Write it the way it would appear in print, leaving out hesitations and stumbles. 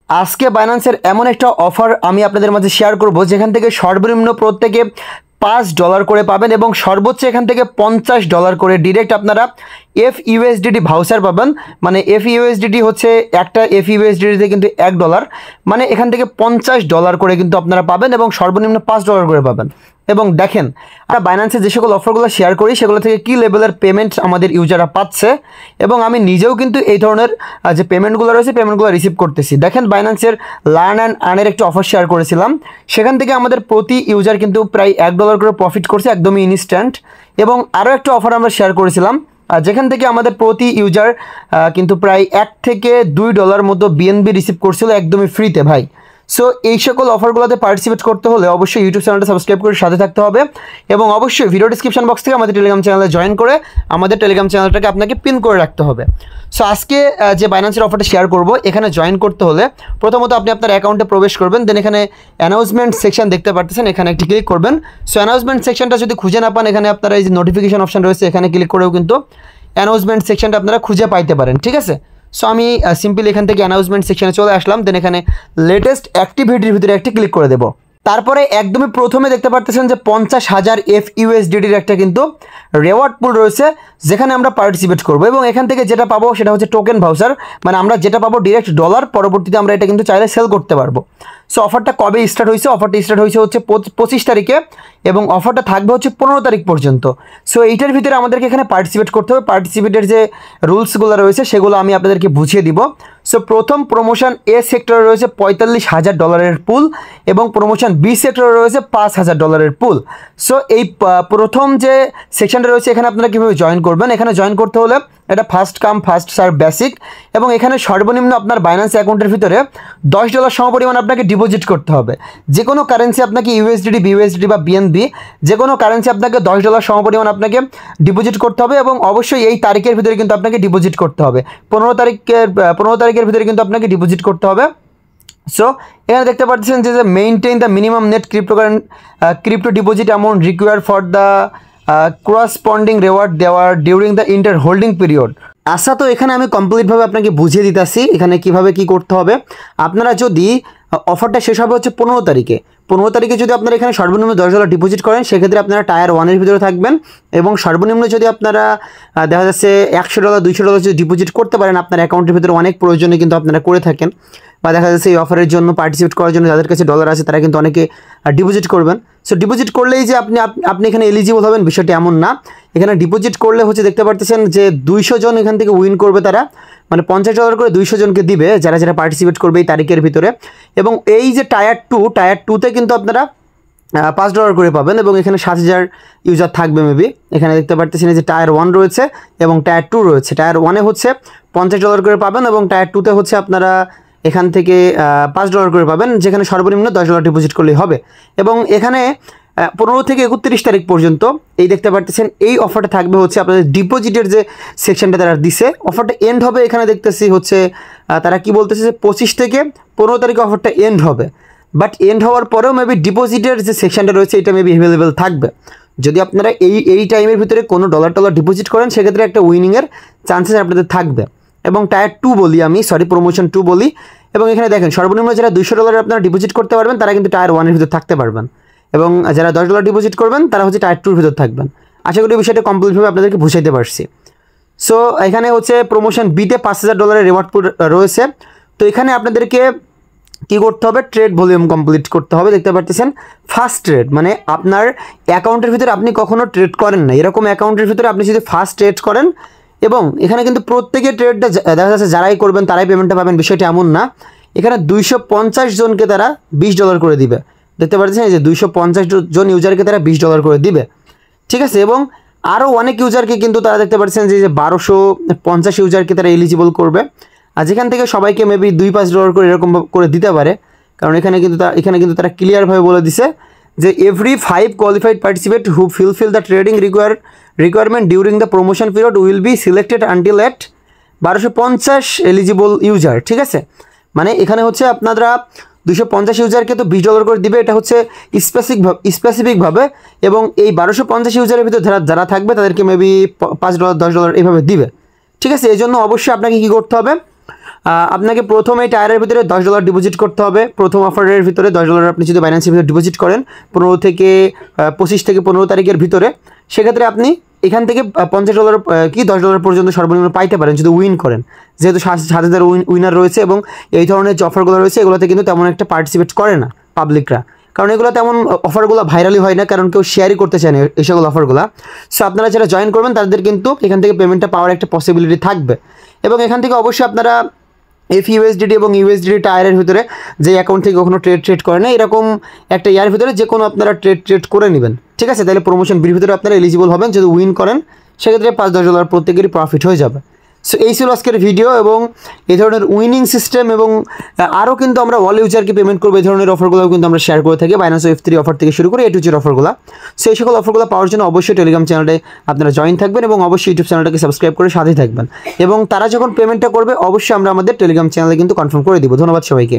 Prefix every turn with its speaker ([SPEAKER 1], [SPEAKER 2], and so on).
[SPEAKER 1] আজকে বাইন্যান্সের এমন একটা অফার আমি আপনাদের মাঝে শেয়ার করব যেখান থেকে সর্বনিম্ন প্রত্যেকে $5 করে পাবেন এবং সর্বোচ্চ এখান থেকে $50 করে ডিরেক্ট আপনারা FUSDT ভাউচার পাবেন। মানে FUSDT হচ্ছে একটা FUSDT কিন্তু $1, মানে এখান থেকে $50 করে কিন্তু আপনারা পাবেন এবং সর্বনিম্ন $5 করে পাবেন। এবং দেখেন আমরা বাইন্যান্সে যে সকল অফারগুলো শেয়ার করি সেগুলো থেকে কী লেভেলের পেমেন্ট আমাদের ইউজাররা পাচ্ছে এবং আমি নিজেও কিন্তু এই ধরনের যে পেমেন্টগুলো রয়েছে পেমেন্টগুলো রিসিভ করতেছি। দেখেন বাইন্যান্সের লার্ন অ্যান্ড আর্নের একটা অফার শেয়ার করেছিলাম, সেখান থেকে আমাদের প্রতি ইউজার কিন্তু প্রায় $1 করে প্রফিট করছে একদমই ইনস্ট্যান্ট। এবং আরও একটা অফার আমরা শেয়ার করেছিলাম যেখান থেকে আমাদের প্রতি ইউজার কিন্তু প্রায় $1 থেকে $2 মতো BNB রিসিভ করছিল একদমই ফ্রিতে ভাই। সো এই সকল অফারগুলোতে পার্টিসিপেট করতে হলে অবশ্যই ইউটিউব চ্যানেলটা সাবস্ক্রাইব করে সাথে থাকতে হবে এবং অবশ্যই ভিডিও ডিসক্রিপশন বক্স থেকে আমাদের টেলিগ্রাম চ্যানেলে জয়েন করে আমাদের টেলিগ্রাম চ্যানেলটাকে আপনাকে পিন করে রাখতে হবে। সো আজকে যে বাইন্যান্সের অফারটা শেয়ার করব এখানে জয়েন করতে হলে প্রথমত আপনি আপনার অ্যাকাউন্টে প্রবেশ করবেন, দেন এখানে অ্যানাউন্সমেন্ট সেকশন দেখতে পাচ্ছেন, এখানে একটি ক্লিক করবেন। সো অ্যানাউন্সমেন্ট সেকশনটা যদি খুঁজে না পান এখানে আপনারা এই যে নোটিফিকেশন অপশন রয়েছে এখানে ক্লিক করেও কিন্তু অ্যানাউন্সমেন্ট সেকশনটা আপনারা খুঁজে পাইতে পারেন, ঠিক আছে। সো আমি সিম্পলি এখান থেকে অ্যানাউন্সমেন্ট সেকশনে চলে আসলাম, দেন এখানে লেটেস্ট অ্যাক্টিভিটির ভিতরে একটি ক্লিক করে দেবো। তারপরে একদমই প্রথমে দেখতে পাচ্ছেন যে 50,000 FUSDTর একটা কিন্তু রেওয়ার্ড পুল রয়েছে যেখানে আমরা পার্টিসিপেট করব এবং এখান থেকে যেটা পাবো সেটা হচ্ছে টোকেন ভাউচার, মানে আমরা যেটা পাবো ডিরেক্ট ডলার, পরবর্তীতে আমরা এটা কিন্তু চাইলে সেল করতে পারবো। সো অফারটা কবে স্টার্ট হয়েছে? অফারটা স্টার্ট হয়েছে হচ্ছে 25 তারিখে এবং অফারটা থাকবে হচ্ছে 15 তারিখ পর্যন্ত। সো এইটার ভিতরে আমাদেরকে এখানে পার্টিসিপেট করতে হবে। পার্টিসিপেটের যে রুলসগুলো রয়েছে সেগুলো আমি আপনাদেরকে বুঝিয়ে দিব। সো প্রথম প্রমোশন A সেক্টরে রয়েছে $45,000 পুল এবং প্রমোশন B সেক্টরে রয়েছে $5,000 পুল। সো এই প্রথম যে সেকশনটা রয়েছে এখানে আপনারা কীভাবে জয়েন করবেন? এখানে জয়েন করতে হলে এটা first come first serve basic এবং এখানে সর্বনিম্ন আপনার বাইন্যান্স অ্যাকাউন্টের ভিতরে $10 সমপরিমাণ আপনাকে ডিপোজিট করতে হবে। যে কোনো কারেন্সি আপনাকে USDT, BUSDT বা BNB যে কোনো কারেন্সি আপনাকে $10 সমপরিমাণ আপনাকে ডিপোজিট করতে হবে এবং অবশ্যই এই তারিখের ভিতরে কিন্তু আপনাকে ডিপোজিট করতে হবে। 15 তারিখের ভিতরে কিন্তু আপনাকে ডিপোজিট করতে হবে। সো এখানে দেখতে পাচ্ছেন যে maintain the minimum net crypto deposit amount required for the corresponding reward দেওয়ার during the inter holding period. আচ্ছা, তো এখানে আমি কমপ্লিটভাবে আপনাকে বুঝিয়ে দিতেছি এখানে কিভাবে কি করতে হবে। আপনারা যদি অফারটা শেষ হবে হচ্ছে 15 তারিখে যদি আপনারা এখানে সর্বনিম্ন $10 ডিপোজিট করেন সেক্ষেত্রে আপনারা টায়ার 1-এর ভিতরে থাকবেন এবং সর্বনিম্ন যদি আপনারা দেখা যাচ্ছে $100, $200 যদি ডিপোজিট করতে পারেন আপনার অ্যাকাউন্টের ভিতরে অনেক প্রয়োজনে কিন্তু আপনারা করে থাকেন, বা দেখা যাচ্ছে এই অফারের জন্য পার্টিসিপেট করার জন্য যাদের কাছে ডলার আছে তারা কিন্তু অনেকে ডিপোজিট করবেন। সো ডিপোজিট করলেই যে আপনি এখানে এলিজিবল হবেন বিষয়টি এমন না। এখানে ডিপোজিট করলে হচ্ছে দেখতে পাচ্ছেন যে 200 জন এখান থেকে উইন করবে, তারা মানে $50 করে 200 জনকে দিবে যারা পার্টিসিপেট করবে এই তারিখের ভিতরে। এবং এই যে টায়ার 2তে কিন্তু আপনারা $5 করে পাবেন এবং এখানে 7,000 ইউজার থাকবে মেবি। এখানে দেখতে পাচ্ছেন যে টায়ার 1 রয়েছে এবং টায়ার 2 রয়েছে। টায়ার 1-এ হচ্ছে $50 করে পাবেন এবং টায়ার 2-তে হচ্ছে আপনারা এখান থেকে $5 করে পাবেন, যেখানে সর্বনিম্ন $10 ডিপোজিট করলেই হবে। এবং এখানে 15 থেকে 31 তারিখ পর্যন্ত এই দেখতে পাচ্ছেন এই অফারটা থাকবে হচ্ছে আপনাদের ডিপোজিটের যে সেকশনটা তারা দিছে। অফারটা এন্ড হবে এখানে দেখতেছি হচ্ছে তারা কি বলতেছে যে 25 থেকে 15 তারিখে অফারটা এন্ড হবে, বাট এন্ড হওয়ার পরেও মেবি ডিপোজিটের যে সেকশনটা রয়েছে এটা মেবি অ্যাভেলেবেল থাকবে। যদি আপনারা এই টাইমের ভিতরে কোনো ডলার ডিপোজিট করেন সেক্ষেত্রে একটা উইনিংয়ের চান্সেস আপনাদের থাকবে। এবং টায়ার 2 বলি আমি, প্রমোশন 2 বলি। এবং এখানে দেখেন সর্বনিম্ন যারা $200 আপনারা ডিপোজিট করতে পারবেন তারা কিন্তু টায়ার 1-এর ভিতরে থাকতে পারবেন এবং যারা $10 ডিপোজিট করবেন তারা হচ্ছে টায়ার 2-এর ভিতর থাকবেন। আশা করি বিষয়টা কমপ্লিটভাবে আপনাদেরকে বুঝাইতে পারছি। সো এখানে হচ্ছে প্রমোশন বিতে $5,000 রেওয়ার্ড পুল রয়েছে। তো এখানে আপনাদেরকে কী করতে হবে? ট্রেড ভলিউম কমপ্লিট করতে হবে। দেখতে পাচ্ছেন ফার্স্ট ট্রেড, মানে আপনার অ্যাকাউন্টের ভিতরে আপনি কখনও ট্রেড করেন না, এরকম অ্যাকাউন্টের ভিতরে আপনি যদি ফার্স্ট ট্রেড করেন এবং এখানে কিন্তু প্রত্যেকের ট্রেডটা দেখা যাচ্ছে যারাই করবেন তারাই পেমেন্টটা পাবেন বিষয়টা এমন না। এখানে 250 জনকে তারা $20 করে দিবে। দেখতে পাচ্ছেন যে 250 জন ইউজারকে তারা $20 করে দিবে, ঠিক আছে। এবং আরও অনেক ইউজারকে কিন্তু তারা দেখতে পাচ্ছেন যে 1250 ইউজারকে তারা এলিজিবল করবে, আর যেখান থেকে সবাইকে মেবি $2-5 করে এরকম করে দিতে পারে। কারণ এখানে কিন্তু তারা ক্লিয়ারভাবে বলে দিছে যে every 5 qualified participate who fulfil the trading requirement during the promotion period will be selected until at 1250 eligible user, ঠিক আছে। মানে এখানে হচ্ছে আপনারা 250 ইউজারকে তো $20 করে দিবে, এটা হচ্ছে স্পেসিফিকভাবে। এবং এই 1250 ইউজারের ভিতরে যারা থাকবে তাদেরকে মেবি $5, $10 এইভাবে দিবে, ঠিক আছে। এই জন্য অবশ্যই আপনাকে কী করতে হবে? আপনাকে প্রথম এই টায়ারের ভিতরে $10 ডিপোজিট করতে হবে। প্রথম অফারের ভিতরে $10 আপনি যদি বাইন্যান্সের ভিতরে ডিপোজিট করেন 15 থেকে 25 থেকে 15 তারিখের ভিতরে, সেক্ষেত্রে আপনি এখান থেকে $50 কি $10 পর্যন্ত সর্বনিম্ন পাইতে পারেন যদি উইন করেন। যেহেতু 7,000 উইনার রয়েছে এবং এই ধরনের যে অফারগুলো রয়েছে এগুলোতে কিন্তু তেমন একটা পার্টিসিপেট করে না পাবলিকরা, কারণ এগুলো তেমন অফারগুলো ভাইরালি হয় না, কারণ কেউ শেয়ারই করতে চায় না এই সকল অফারগুলো। সো আপনারা যারা জয়েন করবেন তাদের কিন্তু এখান থেকে পেমেন্টটা পাওয়ার একটা পসিবিলিটি থাকবে। এবং এখান থেকে অবশ্যই আপনারা FUSDT এবং USDT টায়ারের ভিতরে যে অ্যাকাউন্ট থেকে কখনো ট্রেড করে না, এরকম একটা ইয়ার ভিতরে যে কোনো আপনারা ট্রেড করে নেবেন, ঠিক আছে? তাহলে প্রমোশন বির ভিতরে আপনারা এলিজিবল হবেন। যদি উইন করেন সেক্ষেত্রে $5-10 প্রত্যেকেরই প্রফিট হয়ে যাবে। সো এই ছিল আজকের ভিডিও, এবং এই ধরনের উইনিং সিস্টেম এবং আরও কিন্তু আমরা অল ইউজারকে পেমেন্ট করবো এই ধরনের অফারগুলো কিন্তু আমরা শেয়ার করে থাকি, বাইন্যান্স Web3 অফার থেকে শুরু করে A to Z অফারগুলো। সো এই সকল অফারগুলো পাওয়ার জন্য অবশ্যই টেলিগ্রাম চ্যানেলে আপনারা জয়েন থাকবেন এবং অবশ্যই ইউটিউব চ্যানেলটাকে সাবস্ক্রাইব করে সাথেই থাকবেন। এবং তারা যখন পেমেন্টটা করবে অবশ্যই আমরা আমাদের টেলিগ্রাম চ্যানেলে কিন্তু কনফার্ম করে দিব। ধন্যবাদ সবাইকে।